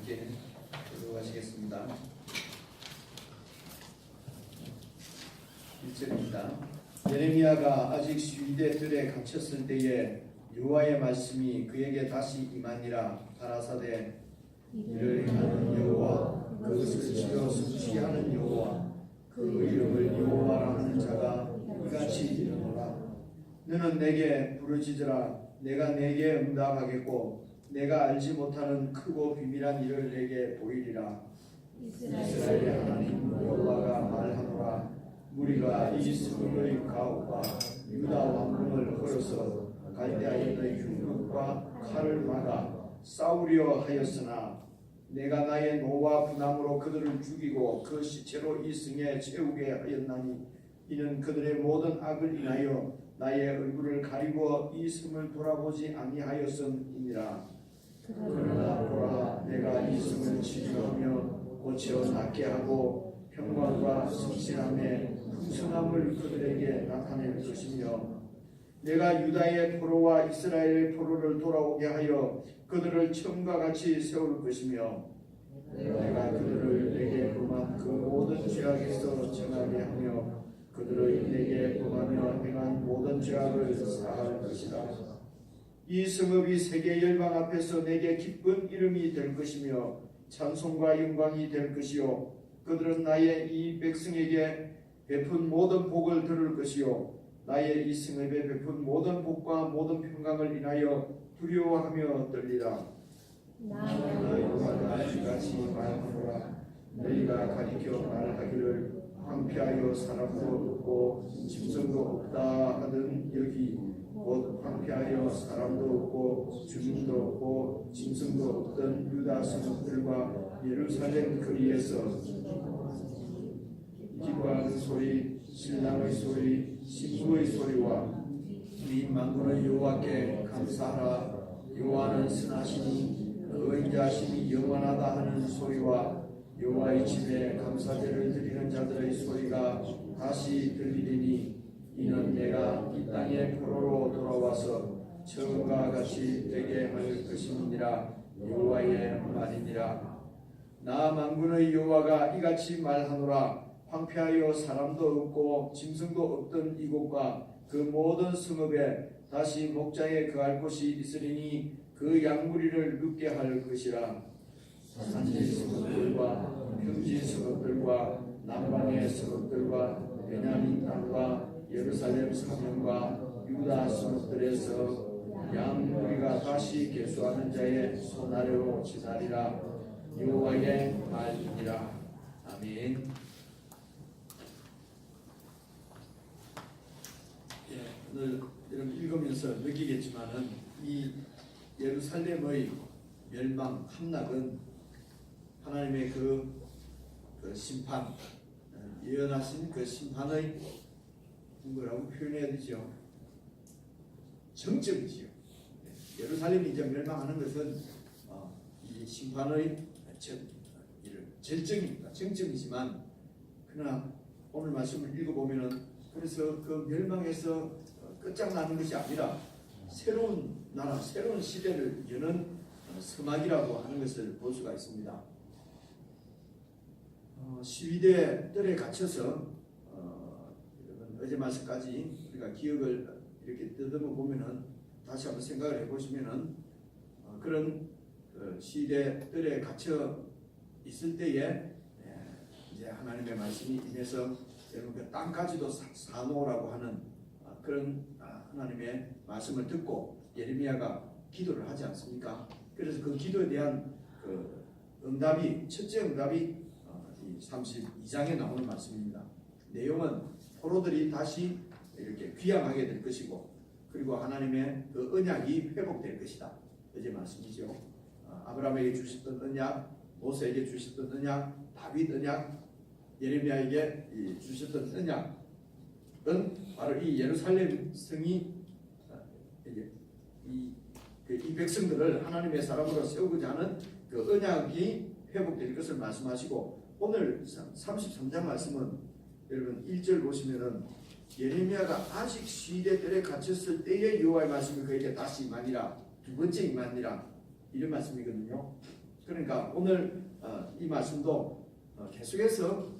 함께 들어가시겠습니다. 1절입니다. 예레미야가 아직 슈이데 뜰에 갇혔을 때에 여호와의 말씀이 그에게 다시 임하니라. 가라사대 이를 행하는 여호와 그것을 지어 성취하는 여호와 그 이름을 여호와라 하는 자가 이같이 이르노라. 너는 내게 부르짖으라. 내가 내게 응답하겠고 내가 알지 못하는 크고 비밀한 일을 내게 보이리라. 이스라엘의 하나님 여호와가 말하노라. 무리가 이 성읍의 가옥과 유다 왕궁을 헐어서 갈대아인의 흉력과 칼을 막아 싸우려 하였으나 내가 나의 노와 분함으로 그들을 죽이고 그 시체로 이 성에 채우게 하였나니 이는 그들의 모든 악을 인하여 나의 얼굴을 가리고 이 성을 돌아보지 아니하였음이니라. 그러나 보라, 내가 이 성을 치료하며 고쳐 낫게 하고 평강과 성실함의 풍성함을 그들에게 나타낼 것이며 내가 유다의 포로와 이스라엘의 포로를 돌아오게 하여 그들을 처음과 같이 세울 것이며 내가 그들을 내게 범한 그 모든 죄악에서 정하게 하며 그들의 내게 범하며 행한 모든 죄악을 사할 것이다. 이 성읍이 세계 열방 앞에서 내게 기쁜 이름이 될 것이며 찬송과 영광이 될 것이요 그들은 나의 이 백성에게 베푼 모든 복을 들을 것이요 나의 이 성읍에 베푼 모든 복과 모든 평강을 인하여 두려워하며 떨리라. 너희가 같이 말하노라. 너희가 가리켜 말하기를 황폐하여 사람도 없고 짐승도 없다 하던 여기 곧 황폐하여 사람도 없고 주민도 없고 짐승도 없던 유다 성읍들과 예루살렘 거리에서 기뻐하는 소리, 신랑의 소리, 신부의 소리와 이 만군의 여호와께 감사하라. 여호와는 선하시니 의인자심이 영원하다 하는 소리와 여호와의 집에 감사제를 드리는 자들의 소리가 다시 들리리니 이는 내가 이 땅의 포로로 돌아와서 처음과 같이 되게 할 것임이니라. 여호와의 말이니라. 나 만군의 여호와가 이같이 말하노라. 황폐하여 사람도 없고 짐승도 없던 이곳과 그 모든 성읍에 다시 목자에 거할 곳이 있으리니 그 양무리를 눕게 할 것이라. 산지 성읍들과 평지 성읍들과 남방의 성읍들과 베냐민 땅과 예루살렘 사면과 유다 성읍들에서 양무리가 다시 계수하는 자의 손 아래로 지나리라. 여호와의 말이니라. 아멘. 오늘 여러분 읽으면서 느끼겠지만은 이 예루살렘의 멸망 함락은 하나님의 그 심판, 예언하신 그 심판의 뭐라고 표현해야 되죠? 정점이지요. 예루살렘이 이제 멸망하는 것은 이 심판의 절정입니다. 정점이지만 그러나 오늘 말씀을 읽어보면은 그래서 그 멸망에서 끝장나는 것이 아니라 새로운 나라, 새로운 시대를 여는 서막이라고 하는 것을 볼 수가 있습니다. 시위대 뜰에 갇혀서 어제 말씀까지 우리가 기억을 이렇게 뜨듬어 보면은 다시 한번 생각을 해보시면은 그런 시위대 뜰에 갇혀 있을 때에 이제 하나님의 말씀이 임해서 여러분 그 땅까지도 사놓으라고 하는 그런 하나님의 말씀을 듣고 예레미야가 기도를 하지 않습니까? 그래서 그 기도에 대한 그 응답이 첫째 응답이 32장에 나오는 말씀입니다. 내용은 포로들이 다시 이렇게 귀향하게 될 것이고 그리고 하나님의 그 언약이 회복될 것이다. 어제 말씀이죠. 아브라함에게 주셨던 언약, 모세에게 주셨던 언약, 다윗 언약, 예레미야에게 주셨던 언약은 바로 이 예루살렘 성이 이 백성들을 하나님의 사람으로 세우고자 하는 그 언약이 회복될 것을 말씀하시고 오늘 33장 말씀은 여러분 1절 보시면은 예레미야가 아직 시대 뜰에 갇혔을 때의 여호와의 말씀이 그에게 다시 임하니라. 두 번째 임하니라. 이런 말씀이거든요. 그러니까 오늘 이 말씀도 계속해서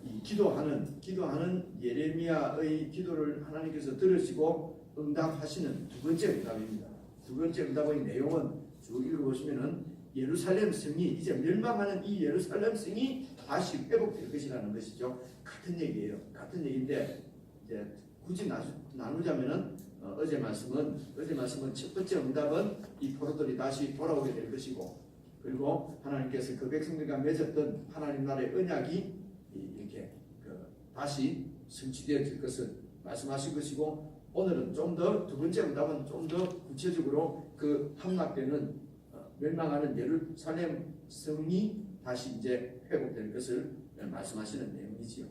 이 기도하는 예레미야의 기도를 하나님께서 들으시고 응답하시는 두 번째 응답입니다. 두 번째 응답의 내용은 쭉 읽어보시면은 예루살렘 성이 이제 멸망하는 이 예루살렘 성이 다시 회복될 것이라는 것이죠. 같은 얘기예요. 같은 얘기인데 이제 굳이 나누자면은 어제 말씀은 첫 번째 응답은 이 포로들이 다시 돌아오게 될 것이고, 그리고 하나님께서 그 백성들과 맺었던 하나님 나라의 언약이 이렇게 다시 성취되어질 것을 말씀하신 것이고, 오늘은 좀 더 두 번째 응답은 좀 더 구체적으로 그 함락되는 멸망하는 예루살렘 성이 다시 이제 회복될 것을 말씀하시는 내용이지요.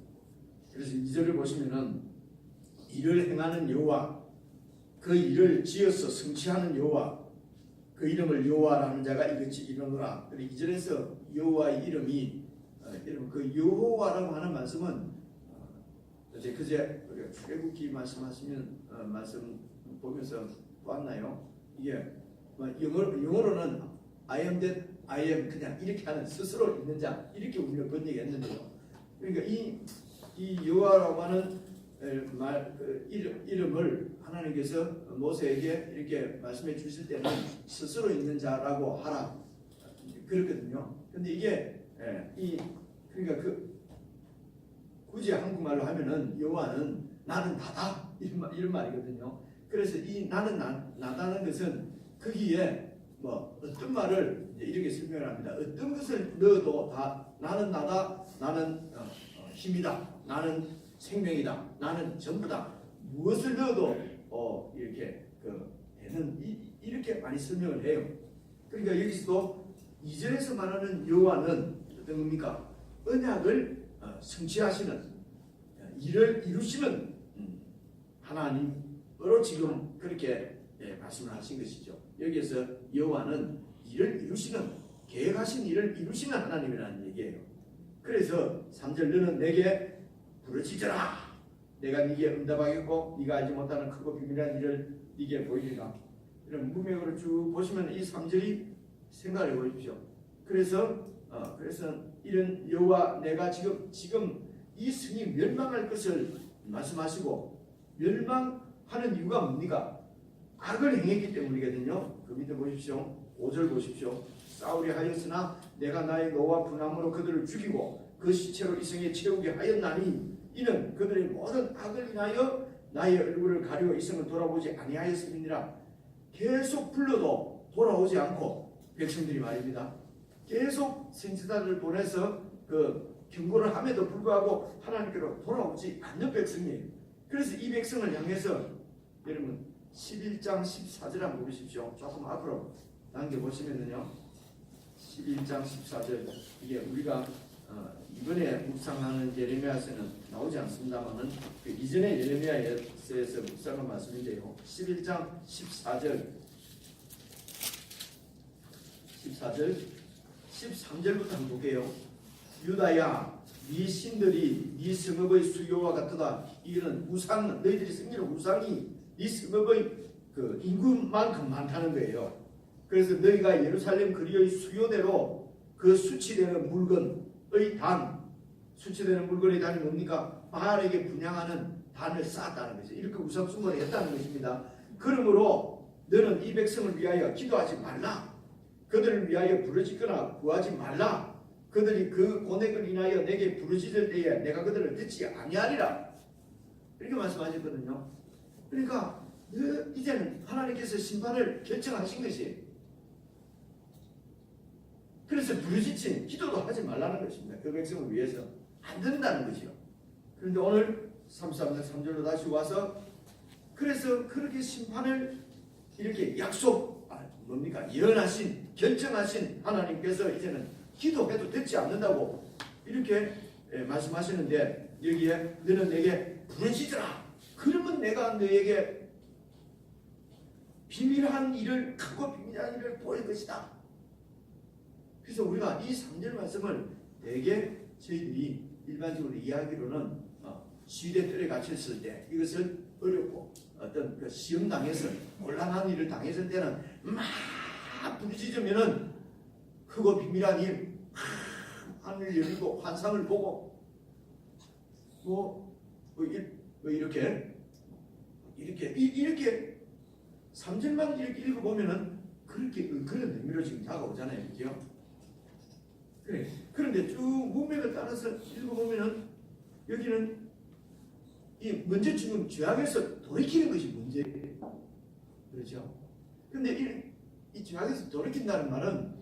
그래서 2절을 보시면은 이를 행하는 여호와, 그 일을 지어서 성취하는 여호와, 그 이름을 여호와라는 자가 이같이 이르노라. 그리고 2절에서 여호와의 이름이 그 여호와라고 하는 말씀은 어제 그제 우리가 출애굽기 말씀하시면 말씀 보면서 보았나요? 이게 영어로는 I am that I am, 그냥 이렇게 하는 스스로 있는 자, 이렇게 우리가 번역했는데요. 그러니까 이 여호와라고 하는 이름을 하나님께서 모세에게 이렇게 말씀해 주실 때는 스스로 있는 자라고 하라 그렇거든요. 근데 이게 그러니까 굳이 한국말로 하면은 여호와는 나는 나다 이런 말이거든요. 그래서 이 나는 나다는 것은 거기에 뭐 어떤 말을 이렇게 설명을 합니다. 어떤 것을 넣어도 다 나는 나다, 나는 힘이다, 나는 생명이다, 나는 전부다. 무엇을 넣어도 이렇게 되는 이렇게 많이 설명을 해요. 그러니까 여기서도 2절에서 말하는 여호와는 어떤 겁니까? 언약을 성취하시는, 일을 이루시는 하나님으로 지금 그렇게 말씀을 하신 것이죠. 여기에서 여호와는 일을 이루시는, 계획하신 일을 이루시는 하나님이라는 얘기예요. 그래서 3절 너는 내게 부르짖으라. 내가 네게 응답하겠고 네가 알지 못하는 크고 비밀한 일을 네게 보이리라. 이런 문맥으로 쭉 보시면 이 3절이 생각해 보십시오. 그래서 이런 여호와, 내가 지금 이 성이 멸망할 것을 말씀하시고, 멸망하는 이유가 뭡니까? 악을 행했기 때문이거든요. 그 밑에 보십시오. 5절 보십시오. 사울이 하였으나 내가 나의 노와 분함으로 그들을 죽이고 그 시체로 이 성에 채우게 하였나니 이는 그들의 모든 악을 인하여 나의 얼굴을 가리워 이 성을 돌아보지 아니하였음이니라. 계속 불러도 돌아오지 않고, 백성들이 말입니다. 계속 선지자들을 보내서 경고를 함에도 불구하고 하나님께로 돌아오지 않는 백성이에요. 그래서 이 백성을 향해서 여러분 11장 14절 한번 보십시오. 조금 앞으로 당겨보시면요, 11장 14절, 이게 우리가 이번에 묵상하는 예레미야서는 나오지 않습니다만은 그 이전의 예레미야서에서 묵상한 말씀인데요. 11장 14절 13절부터 한번 볼게요. 유다야, 네 신들이 네 성읍의 수요와 같도다. 이는 우상, 너희들이 섬기는 우상이 네 성읍의 인구만큼 많다는 거예요. 그래서 너희가 예루살렘 거리의 수요대로 그 수치되는 물건의 수치되는 물건의 단이 뭡니까? 바알에게 분향하는 단을 쌓았다는 거죠. 이렇게 우상숭배를 했다는 것입니다. 그러므로 너는 이 백성을 위하여 기도하지 말라. 그들을 위하여 부르짖거나 구하지 말라. 그들이 그 고뇌를 인하여 내게 부르짖을 때에 내가 그들을 듣지 아니하리라. 이렇게 말씀하셨거든요. 그러니까 이제는 하나님께서 심판을 결정하신 것이, 그래서 부르짖지 기도도 하지 말라는 것입니다. 그 백성을 위해서 안 된다는 것이요. 그런데 오늘 3절로 다시 와서 그래서 그렇게 심판을 이렇게 뭡니까? 예언하신, 결정하신 하나님께서 이제는 기도해도 듣지 않는다고 이렇게 말씀하시는데, 여기에 너는 내게 부르짖으라. 그러면 내가 너에게 비밀한 일을, 크고 비밀한 일을 보일 것이다. 그래서 우리가 이 3절 말씀을 되게 저희들이 일반적으로 이야기로는 시대 뜰에 갇혔을 때, 이것을 어렵고 어떤 그 시험 당해서 곤란한 일을 당했을 때는 막 부르짖으면은 크고 비밀한 일, 하늘 열리고 환상을 보고 이렇게 3절만 이렇게 읽어보면은 그렇게 그런 의미로 지금 다가오잖아요, 그죠? 그래. 그런데 쭉 문맥을 따라서 읽어보면은 여기는 먼저 지금 죄악에서 돌이키는 것이 문제예요. 그렇죠? 근데 이 죄악에서 돌이킨다는 말은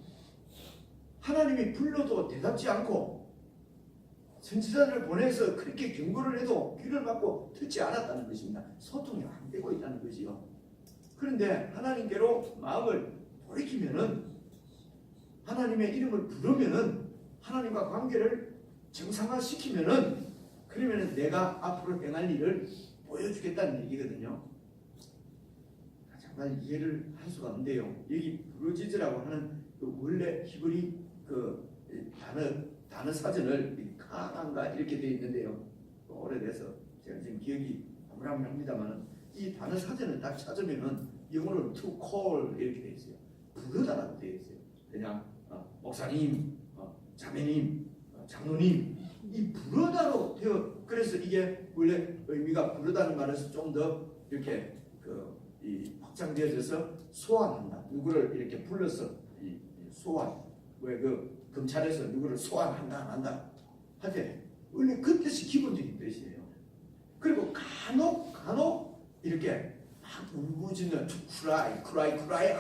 하나님이 불러도 대답지 않고 선지자들을 보내서 그렇게 경고를 해도 귀를 막고 듣지 않았다는 것입니다. 소통이 안 되고 있다는 것이요. 그런데 하나님께로 마음을 돌이키면은 하나님의 이름을 부르면은 하나님과 관계를 정상화시키면은 그러면은 내가 앞으로 행할 일을 보여주겠다는 얘기거든요. 정말 이해를 할 수가 없는데요. 여기 부르짖으라고 하는 그 원래 히브리 그 단어 사전을 카난가 이렇게 되어 있는데요. 오래돼서 제가 지금 기억이 아무랍니다만 이 단어 사전을 딱 찾으면은 영어로 to call 이렇게 되어 있어요. 부르다라고 되어 있어요. 그냥 목사님, 자매님, 장로님 이 부르다로 되어 그래서 이게 원래 의미가 부르다는 말에서 좀 더 이렇게 이 확장되어져서 소환한다. 누구를 이렇게 불러서 이 소환 왜 검찰에서 누구를 소환한다 안 한다 할 때 원래 그 뜻이 기본적인 뜻이에요. 그리고 간혹 이렇게 막 울부짖는 cry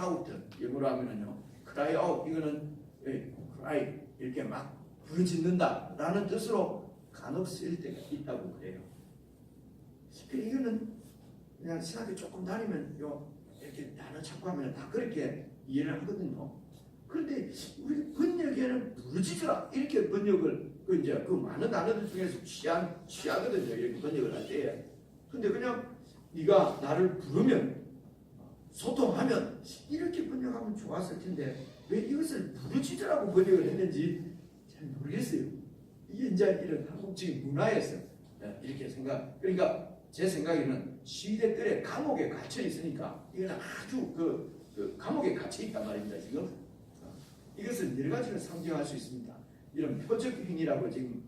out 영어로 하면은요 cry out 이거는 cry 이렇게 막 부르짖는다 라는 뜻으로 간혹 쓰일 때가 있다고 그래요. 이거는 그냥 신학교 조금 다니면 이렇게 단어 찾고 하면 다 그렇게 이해를 하거든요. 그런데 우리 번역에는 부르짖으라 이렇게 번역을 이제 그 많은 단어들 중에서 취하거든요. 이렇게 번역을 할 때에. 근데 그냥 네가 나를 부르면 소통하면 이렇게 번역하면 좋았을 텐데 왜 이것을 부르짖으라고 번역을 했는지 잘 모르겠어요. 이게 이제 이런 한국적인 문화에서 이렇게 그러니까 제 생각에는 시대들의 감옥에 갇혀 있으니까 이건 아주 그 감옥에 갇혀 있단 말입니다. 지금 이것은 여러 가지로 상징할 수 있습니다. 이런 표적행위라고 지금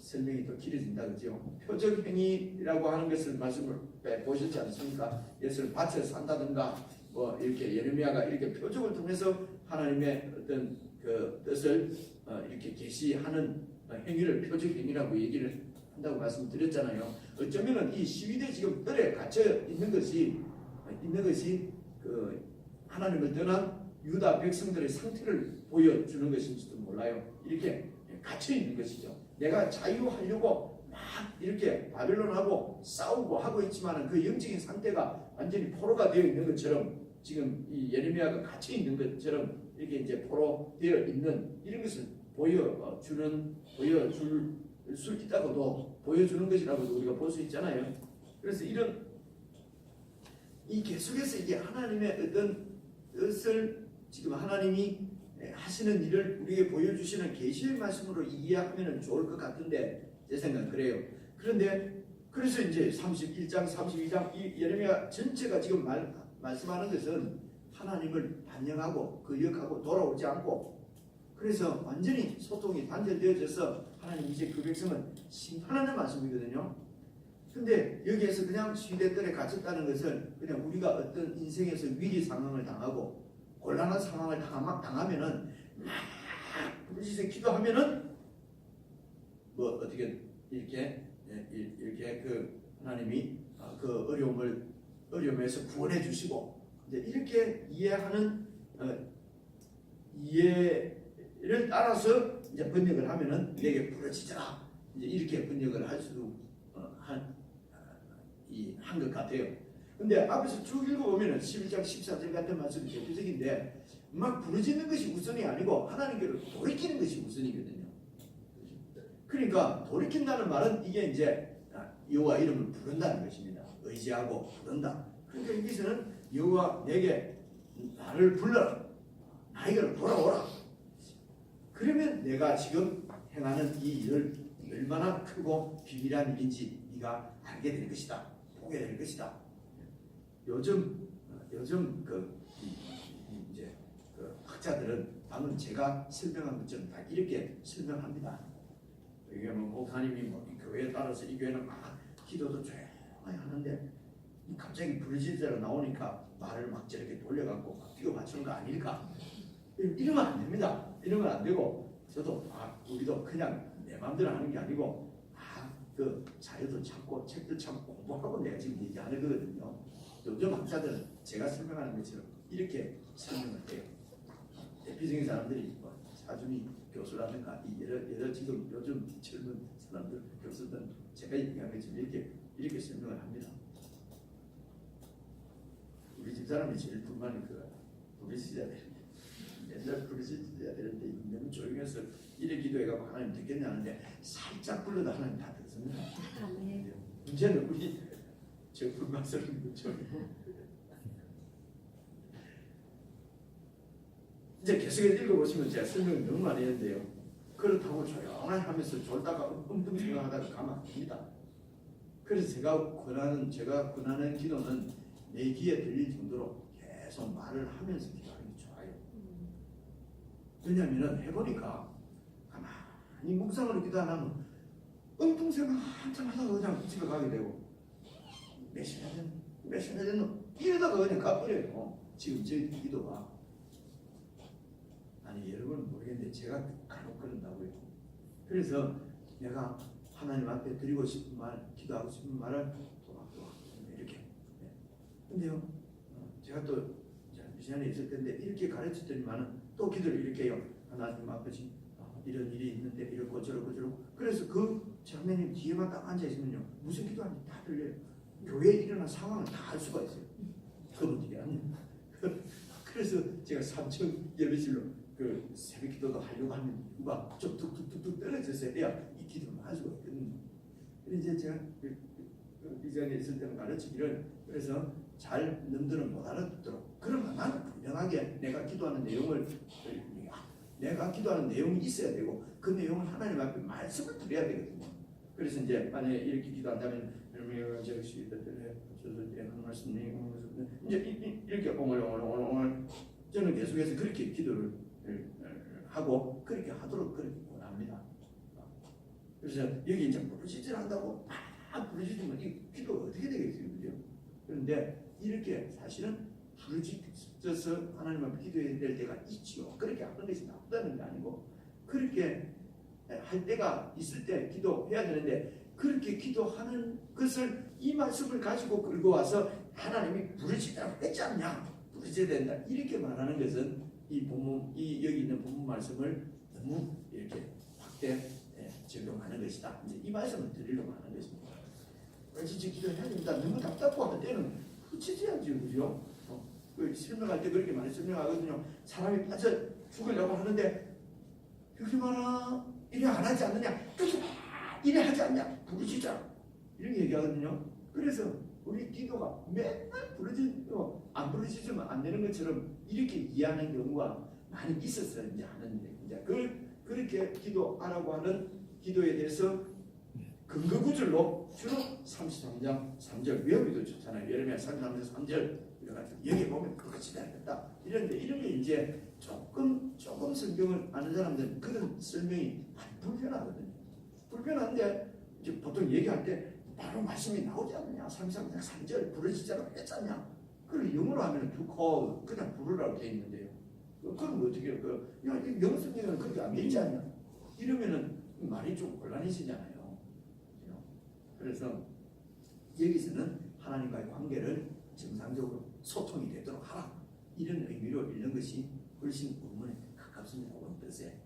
설명이 또 길어진다 그죠? 표적행위라고 하는 것을 말씀을 보셨지 않습니까? 예수를 밭에 산다든가 뭐 이렇게 예레미야가 이렇게 표적을 통해서 하나님의 어떤 그 뜻을 이렇게 계시하는 행위를 표적행위라고 얘기를 한다고 말씀드렸잖아요. 어쩌면은 이 시위대 지금 뜰에 갇혀 있는 것이 그 하나님을 떠난 유다 백성들의 상태를 보여주는 것인지도 몰라요. 이렇게 갇혀 있는 것이죠. 내가 자유하려고 막 이렇게 바벨론하고 싸우고 하고 있지만 그 영적인 상태가 완전히 포로가 되어 있는 것처럼 지금 이 예레미야가 갇혀 있는 것처럼 이렇게 이제 포로 되어 있는 이런 것을 보여줄 수 있다고도 보여주는 것이라고도 우리가 볼 수 있잖아요. 그래서 이 계속해서 이게 하나님의 어떤 뜻을 지금 하나님이 하시는 일을 우리에게 보여주시는 계시의 말씀으로 이해하면 좋을 것 같은데 제 생각은 그래요. 그런데 그래서 이제 31장, 32장 이 예레미야 전체가 지금 말씀하는 것은 하나님을 반영하고 거역하고 돌아오지 않고 그래서 완전히 소통이 단절되어져서 하나님 이제 그 백성은 심판하는 말씀이거든요. 근데 여기에서 그냥 시대들에 갇혔다는 것은 그냥 우리가 어떤 인생에서 위기 상황을 당하고 곤란한 상황을 당하면은 막 부르짖어 기도하면은 뭐 어떻게 이렇게 그 하나님이 그 어려움에서 구원해 주시고 이제 이렇게 이해하는 이해를 따라서 이제 번역을 하면은 내게 부르짖어라 이제 이렇게 번역을 할 수 한 것 같아요. 근데 앞에서 쭉 읽어보면은 11장 14절 같은 말씀이 대표적인데 막 부르짖는 것이 우선이 아니고 하나님께로 돌이키는 것이 우선이거든요. 그러니까 돌이킨다는 말은 이게 이제 여호와 이름을 부른다는 것입니다. 의지하고 부른다. 그러니까 여기서는 여호와 내게 나를 불러라. 나에게로 돌아오라. 그러면 내가 지금 행하는 이 일을 얼마나 크고 비밀한 일인지 네가 알게 될 것이다. 보게 될 것이다. 요즘 이제 그 학자들은 방금 제가 설명한 것처럼 다 이렇게 설명합니다. 이게 뭐 목사님이 뭐 이 교회에 따라서 이 교회는 막 기도도 조용히 하는데 갑자기 부르짖으러 나오니까 말을 막 저렇게 돌려갖고 막 끼워 맞추는 거 아닐까? 이러면 안 됩니다. 이러면 안 되고 저도 우리도 그냥 내 마음대로 하는 게 아니고 그 자료도 찾고 책도 찾고 공부하고 내가 지금 얘기하는 거거든요. 요즘 학자들은 제가 설명하는 것처럼 이렇게 설명을 해요. 대표적인 사람들이 뭐 사준이 교수라든가 여러 지금 요즘 젊은 사람들 교수들은 제가 얘기하는 것처럼 이렇게 설명을 합니다. 우리 집 사람이 제일 불만이 그거야. 부르짖어야 되는데 맨날 부르짖어야 되는데 너무 조용해서 이래 기도해가고 하나님 듣겠냐 하는데 살짝 불러도 하나님 다 듣습니다. 문제는 우리 저 불만스러운 거죠. 이제 계속해서 읽어보시면 제가 설명을 너무 많이 했는데요. 그렇다고 조용하게 하면서 졸다가 엉뚱 생각하다가 가면 안 됩니다. 그래서 제가 권하는 기도는 내 귀에 들릴 정도로 계속 말을 하면서 기도하는 게 좋아요. 왜냐하면 해보니까 가만히 묵상으로 기도 안 하면 엉뚱 생각 한참 하다가 그냥 집에 가게 되고 몇 시간 됐노? 이러다가 그냥 가버려요. 지금 제 기도가 아니 여러분은 모르겠는데 제가 간혹 그런다고요. 그래서 내가 하나님 앞에 드리고 싶은 말, 기도하고 싶은 말을 또막 이렇게. 근데요, 제가 또 미션에 있을 텐데 이렇게 가르쳤더니만은 또 기도를 이렇게 해요. 하나님 아버지 이런 일이 있는데 이렇고 저렇고 그래서 그 장로님 뒤에만 딱 앉아 있으면요 무슨 기도하는지 다 들려요. 교회에 일어난 상황을 다 알 수가 있어요. 그분들이 아니에요. 그래서 제가 3층 예배실로 그 새벽 기도도 하려고 하는 이유가 좀 툭툭툭툭 떨어져서 해야 이 기도를 할 수가 있거든요. 이제 제가 이 자리에 있을 때는 가르치기를 그래서 잘 넘들은 못 알아듣도록 그러면 나는 분명하게 내가 기도하는 내용이 있어야 되고 그 내용을 하나님 앞에 말씀을 드려야 되거든요. 그래서 이제 만약에 이렇게 기도한다면 여러분이 제가 시기들에 한 말씀이 이제 이렇게 옹얼 저는 계속해서 그렇게 기도를 하고 그렇게 하도록 그렇게 원합니다. 그래서 여기 이제 부르짖으라 한다고 막 부르짖으면 이 기도가 어떻게 되겠어요, 그죠? 그런데 이렇게 사실은 부르짖어서 하나님 앞에 기도해야 될 때가 있지요. 그렇게 하는 것이 나쁘다는 게 아니고 그렇게 할 때가 있을 때 기도해야 되는데 그렇게 기도하는 것을 이 말씀을 가지고 끌고 와서 하나님이 부르짖으라고 했지 않냐? 부르짖어야 된다. 이렇게 말하는 것은 이 여기 있는 본문 말씀을 너무 이렇게 확대 적용하는 것이다. 이제 이 말씀을 드리려고 하는 것입니다. 진짜 기도해야 됩니다. 너무 답답하고 때는 부르짖어야지, 그죠? 설명할 때 그렇게 많이 설명하거든요. 사람이 빠져 죽으려고 하는데 여기 봐라 이래 안 하지 않느냐? 여기 봐 이래 하지 않냐? 부르짖자 이렇게 얘기하거든요. 그래서 우리 기도가 맨날 부르짖고 안 부르짖으면 안 되는 것처럼 이렇게 이해하는 경우가 많이 있었어요. 이제 하는데 이제 그렇게 기도하라고 하는 기도에 대해서 근거 구절로 주로 33장 3절 외우기도 좋잖아요. 예레미야 33장 3절 이래가지고 여기 보면 그것이 되겠다. 이런데 이런 게 이제 조금 성경을 아는 사람들은 그런 설명이 많이 불편하거든요. 불편한데 이제 보통 얘기할 때 바로 말씀이 나오지 않느냐. 33장 3절 부르짖자라고 했잖냐. 그걸 영어로 하면 to call 그냥 부르라고 돼 있는데요. 그럼 어떻게 해요? 영어 성경은 그렇게 안 돼 있지 않냐. 이러면은 말이 좀 곤란해지잖아요. 그래서 여기서는 하나님과의 관계를 정상적으로 소통이 되도록 하라. 이런 의미로 읽는 것이 훨씬 본문에 가깝습니다. 오늘 뜻에.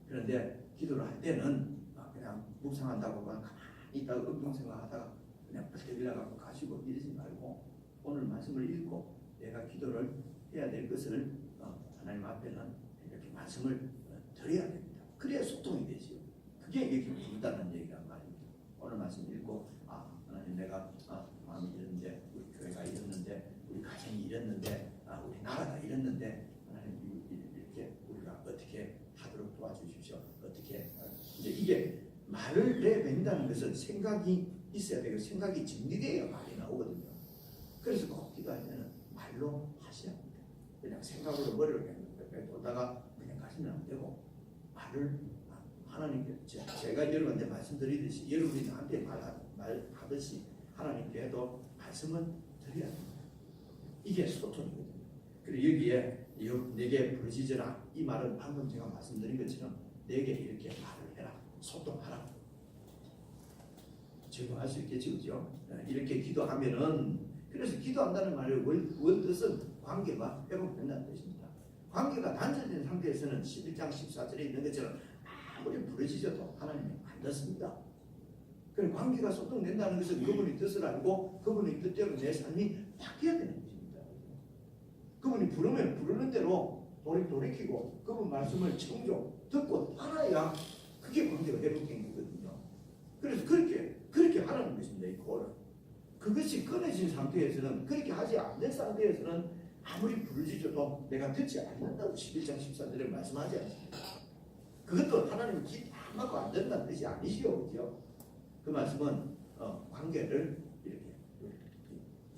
그런데 기도를 할 때는 그냥 묵상한다고 가만히 있다가 엉뚱생각하다가 그냥 버텨들어가고 가시고 이러지 말고 오늘 말씀을 읽고 내가 기도를 해야 될 것을 하나님 앞에는 이렇게 말씀을 드려야 됩니다. 그래야 소통이 되지요. 그게 여기 부르다는 얘기란 말입니다. 오늘 말씀 읽고 하나님 내가 마음이 이랬는데 우리 교회가 이랬는데 우리 가정이 이랬는데 우리 나라가 이랬는데 하나님 이렇게 우리가 어떻게 하도록 도와주십시오. 어떻게 이제 이게 말을 내뱉는다는 것은 생각이 있어야 되고 생각이 정리되어야 말이 나오거든요. 그래서 꼭 기도하면 말로 하셔야 합니다. 그냥 생각으로 머리를 돌다가 그냥 가지면 안 되고 말을 하나님께 제가 여러분한테 말씀드리듯이 여러분이 나한테 말하듯이 하나님께도 말씀을 드려야 됩니다. 이게 소통이거든요. 그리고 여기에 내게 부르짖으라 이 말은 방금 제가 말씀드린 것처럼 내게 이렇게 말을 해라, 소통하라. 지금 알 수 있겠죠, 그죠? 이렇게 기도하면은 그래서 기도한다는 말의 원뜻은 관계가 회복된다는 뜻입니다. 관계가 단절된 상태에서는 11장 14절에 있는 것처럼 아무리 부르짖어도 하나님이 안 듣습니다. 그럼 관계가 소통된다는 것은 그분의 뜻을 알고 그분의 뜻대로 내 삶이 바뀌어야 되는 것입니다. 그분이 부르면 부르는 대로 돌이키고 그분 말씀을 청종 듣고 따라야 그게 관계가 회복된 거거든요. 그래서 그렇게 하라는 것입니다. 이 꼴은. 그것이 끊어진 상태에서는 그렇게 하지 않는 상태에서는 아무리 부르짖어도 내가 듣지 않는다고 11장 14절에 말씀하지 않습니다. 그것도 하나님 귀 다 막고 안 된다는 뜻이 아니시오. 그죠? 그 말씀은 관계를 이렇게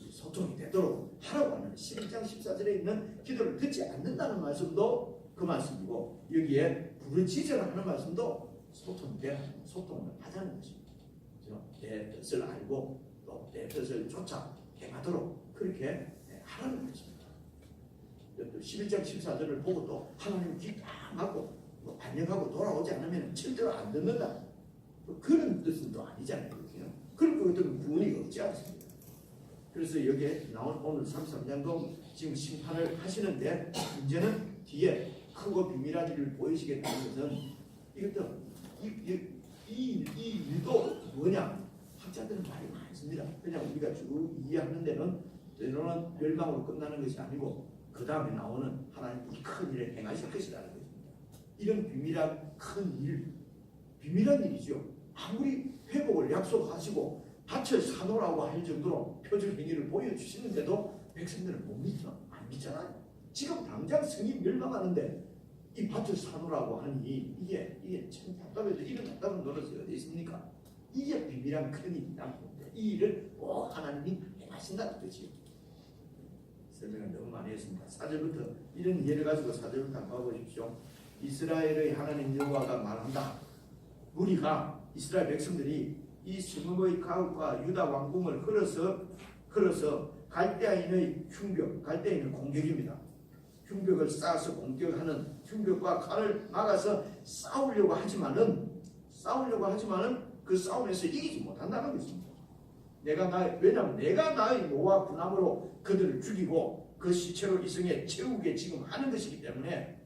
소통이 되도록 하라고 하는 11장 14절에 있는 기도를 듣지 않는다는 말씀도 그 말씀이고 여기에 부르짖으라 하는 말씀도 소통을 하자는 것입니다. 그렇죠? 내 뜻을 알고 또 내 뜻을 쫓아 행하도록 그렇게 하라는 것입니다. 11장 14절을 보고 또 하나님 귀 딱 막고 반영하고 돌아오지 않으면 절대로 안 듣는다. 그런 뜻은 또 아니잖아요. 그런 것들은 구원이 없지 않습니다. 그래서 여기에 나온 오늘 33장도 지금 심판을 하시는데 문제는 뒤에 크고 비밀한 일을 보이시겠다는 것은 이것도 이 일도 뭐냐? 학자들은 말이 많습니다. 그냥 우리가 쭉 이해하는 데는 때로는 멸망으로 끝나는 것이 아니고 그 다음에 나오는 하나님 이 큰 일을 행하실 것이라는 것입니다. 이런 비밀한 큰 일, 비밀한 일이죠. 아무리 회복을 약속하시고 밭을 사놓으라고 할 정도로 표적 행위를 보여주시는데도 백성들은 못 믿죠. 안 믿잖아요. 지금 당장 성이 멸망하는데 이 밭을 사놓으라고 하니 이게 참 답답해서 이런 답답한 노릇이 어디 있습니까? 이게 비밀한 큰 일이다. 이 일을 꼭 하나님이 행하신다는 뜻이에요. 설명을 너무 많이 했습니다. 4절부터 이런 이해를 가지고 4절부터 한번 봐보십시오. 이스라엘의 하나님 여호와가 말한다. 우리가 이스라엘 백성들이 이 성읍의 가옥과 유다 왕궁을 걸어서 갈대아인의 흉벽, 갈대아인은 공격입니다. 흉벽을 쌓아서 공격하는 흉벽과 칼을 막아서 싸우려고 하지만은 그 싸움에서 이기지 못한다는 것입니다. 왜냐하면 내가 나의 노와 군함으로 그들을 죽이고 그 시체로 이 성에 채우게 지금 하는 것이기 때문에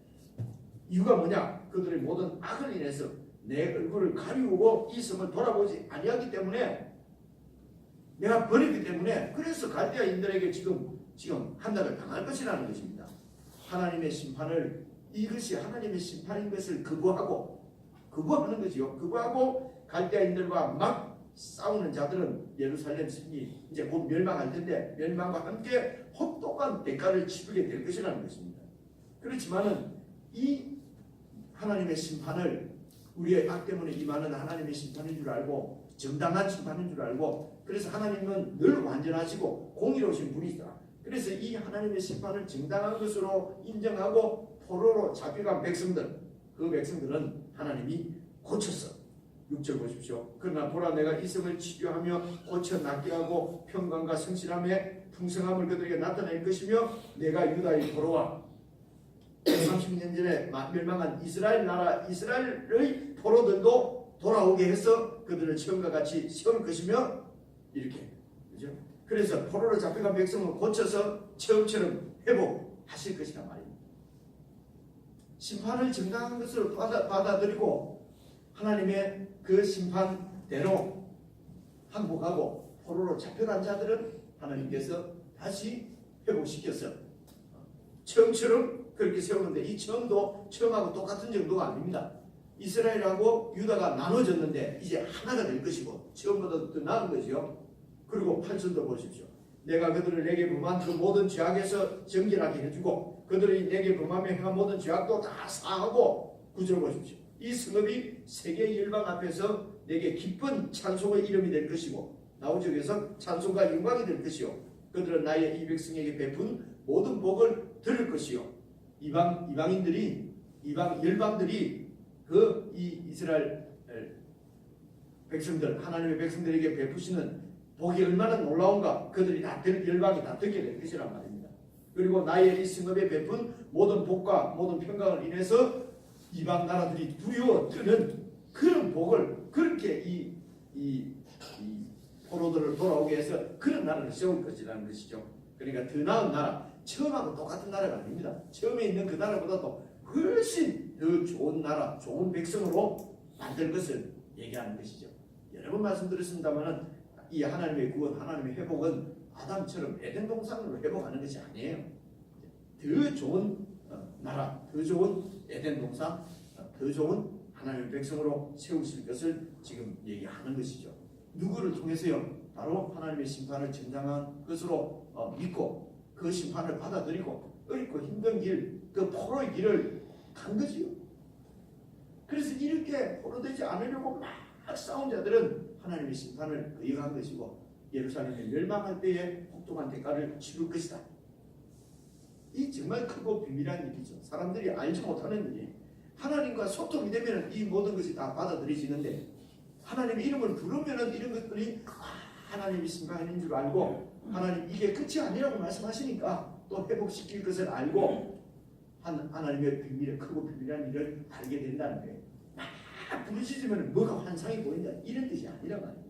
이유가 뭐냐? 그들의 모든 악을 인해서 내 얼굴을 가리우고 이 성을 돌아보지 아니하기 때문에 내가 버리기 때문에 그래서 갈대아인들에게 지금 한답을 당할 것이라는 것입니다. 하나님의 심판을 이것이 하나님의 심판인 것을 거부하는 것이요. 거부하고 갈대아인들과 막 싸우는 자들은 예루살렘 성이 이제 곧 멸망할 텐데 멸망과 함께 혹독한 대가를 치르게 될 것이라는 것입니다. 그렇지만은 이 하나님의 심판을 우리의 악 때문에 임하는 하나님의 심판인 줄 알고 정당한 심판인 줄 알고 그래서 하나님은 늘 완전하시고 공의로우신 분이다. 그래서 이 하나님의 심판을 정당한 것으로 인정하고 포로로 잡혀간 백성들 그 백성들은 하나님이 고쳤어. 6절 보십시오. 그러나 보라 내가 이 성을 치료하며 고쳐 낫게 하고 평강과 성실함에 풍성함을 그들에게 나타낼 것이며 내가 유다의 포로와 30년 전에 멸망한 이스라엘 나라 이스라엘의 포로들도 돌아오게 해서 그들을 처음과 같이 세울 것이며 이렇게 그죠? 그래서 포로로 잡혀간 백성을 고쳐서 처음처럼 회복하실 것이란 말입니다. 심판을 정당한 것으로 받아들이고 하나님의 그 심판대로 항복하고 포로로 잡혀간 자들은 하나님께서 다시 회복시켜서 처음처럼 그렇게 세우는데 이 처음도 처음하고 똑같은 정도가 아닙니다. 이스라엘하고 유다가 나눠졌는데 이제 하나가 될 것이고 처음보다 더 나은 것이요. 그리고 8절도 보십시오. 내가 그들을 내게 범한 그 모든 죄악에서 정결하게 해주고 그들이 내게 범하며 행한 모든 죄악도 다 사하고 9절 보십시오. 이 성읍이 세계 열방 앞에서 내게 기쁜 찬송의 이름이 될 것이고 나오적에서 찬송과 영광이 될 것이요 그들은 나의 이 백성에게 베푼 모든 복을 들을 것이요 이방인들이 이방 열방들이 그 이 이스라엘 백성들 하나님의 백성들에게 베푸시는 복이 얼마나 놀라운가 그들이 다 열방이 다 듣게 될 것이란 말입니다. 그리고 나의 이 성읍에 베푼 모든 복과 모든 평강을 인해서 이방 나라들이 두려워 뜨는 그런 복을 그렇게 이 포로들을 돌아오게 해서 그런 나라를 세울 것이라는 것이죠. 그러니까 더 나은 나라, 처음하고 똑같은 나라가 아닙니다. 처음에 있는 그 나라보다도 훨씬 더 좋은 나라, 좋은 백성으로 만들 것을 얘기하는 것이죠. 여러 번 말씀드렸습니다만은 이 하나님의 구원, 하나님의 회복은 아담처럼 에덴 동산으로 회복하는 것이 아니에요. 더 좋은 나라, 더 좋은 에덴 동산, 더 좋은 하나님의 백성으로 세우실 것을 지금 얘기하는 것이죠. 누구를 통해서요? 바로 하나님의 심판을 정당한 것으로 믿고 그 심판을 받아들이고 어렵고 힘든 길, 그 포로의 길을 간 거지요. 그래서 이렇게 포로되지 않으려고 막 싸운 자들은 하나님의 심판을 거역한 것이고 예루살렘이 멸망할 때에 혹독한 대가를 치를 것이다. 이 정말 크고 비밀한 일이죠. 사람들이 알지 못하는 일이 하나님과 소통이 되면 이 모든 것이 다 받아들여지는데 하나님의 이름을 부르면 이런 것들이 하나님이 심판인 줄 알고 하나님 이게 끝이 아니라고 말씀하시니까 또 회복시킬 것을 알고 하나님의 비밀의 크고 비밀한 일을 알게 된다는 거예요. 막 부르짖으면 뭐가 환상이 보인다 이런 뜻이 아니란 말이에요.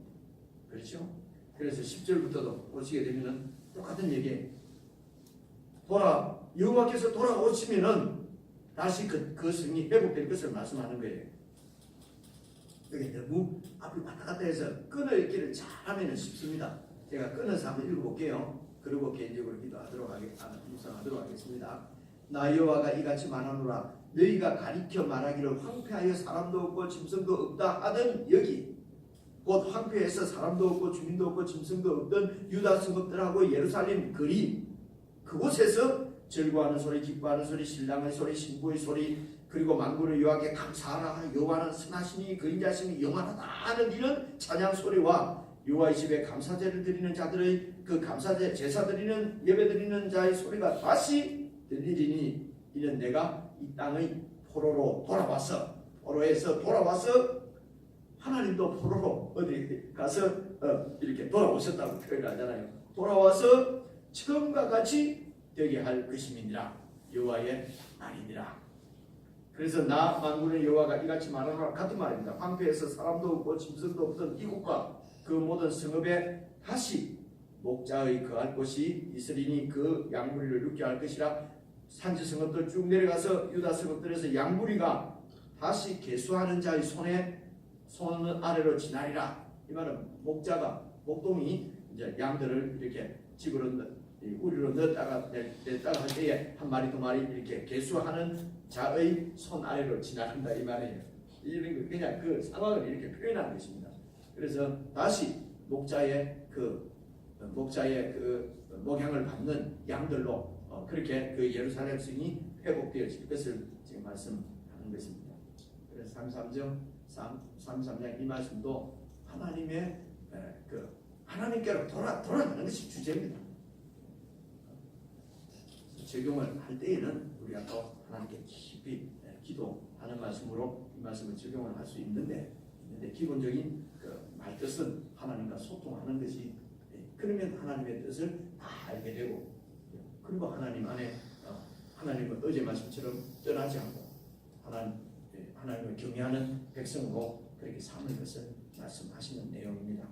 그렇죠? 그래서 10절부터도 보시게 되면 똑같은 얘기예요. 여호와께서 돌아오시면은 다시 그 성이 회복될 것을 말씀하는 거예요. 이게 너무 앞을 왔다 갔다 해서 끊어 읽기를 잘하면 쉽습니다. 제가 끊어서 한번 읽어볼게요. 그리고 개인적으로 묵상하도록 하겠습니다. 나 여호와가 이같이 말하노라. 너희가 가리켜 말하기를 황폐하여 사람도 없고 짐승도 없다 하던 여기 곧 황폐해서 사람도 없고 주민도 없고 짐승도 없던 유다 성읍들하고 예루살렘 거리 그곳에서 즐거워하는 소리, 기뻐하는 소리, 신랑의 소리, 신부의 소리 그리고 만군의 여호와께 감사하라. 여호와는 선하시니 그인 자심이 영원하다 하는 이런 찬양 소리와 여호와의 집에 감사제를 드리는 자들의 그 감사제 제사 드리는 예배 드리는 자의 소리가 다시 들리리니 이는 내가 이 땅의 포로로 돌아와서 포로에서 돌아와서 하나님도 포로로 어디 가서 이렇게 돌아오셨다고 표현하잖아요. 돌아와서 처음과 같이 되게 할 것임이니라. 여호와의 말이니라. 그래서 나 만군의 여호와가 이같이 말하노라 같은 말입니다. 황폐에서 사람도 없고 짐승도 없던 이곳과 그 모든 성읍에 다시 목자의 거할 곳이 있으리니 그 양무리를 눕게 할 것이라. 산지 성읍들 쭉 내려가서 유다 성읍들에서 양무리가 다시 계수하는 자의 손 아래로 지나리라. 이 말은 목동이 이제 양들을 이렇게 우리로 넣었다가 냈다가 할 때에 한 마리 두 마리 이렇게 계수하는 자의 손 아래로 지나간다 이 말이에요. 이런 거 그냥 그 상황을 이렇게 표현하는 것입니다. 그래서 다시 목자의 그 목양을 받는 양들로 그렇게 그 예루살렘 성이 회복되어질 것을 지금 말씀하는 것입니다. 그래서 33장 이 말씀도 하나님의 하나님께로 돌아가는 것이 주제입니다. 적용을 할 때에는 우리가 또 하나님께 깊이 기도하는 말씀으로 이 말씀을 적용을 할 수 있는데 기본적인 말 뜻은 하나님과 소통하는 것이 그러면 하나님의 뜻을 다 알게 되고 그리고 하나님 안에 하나님은 어제 말씀처럼 떠나지 않고 하나님을 경외하는 백성으로 그렇게 삼을 것을 말씀하시는 내용입니다.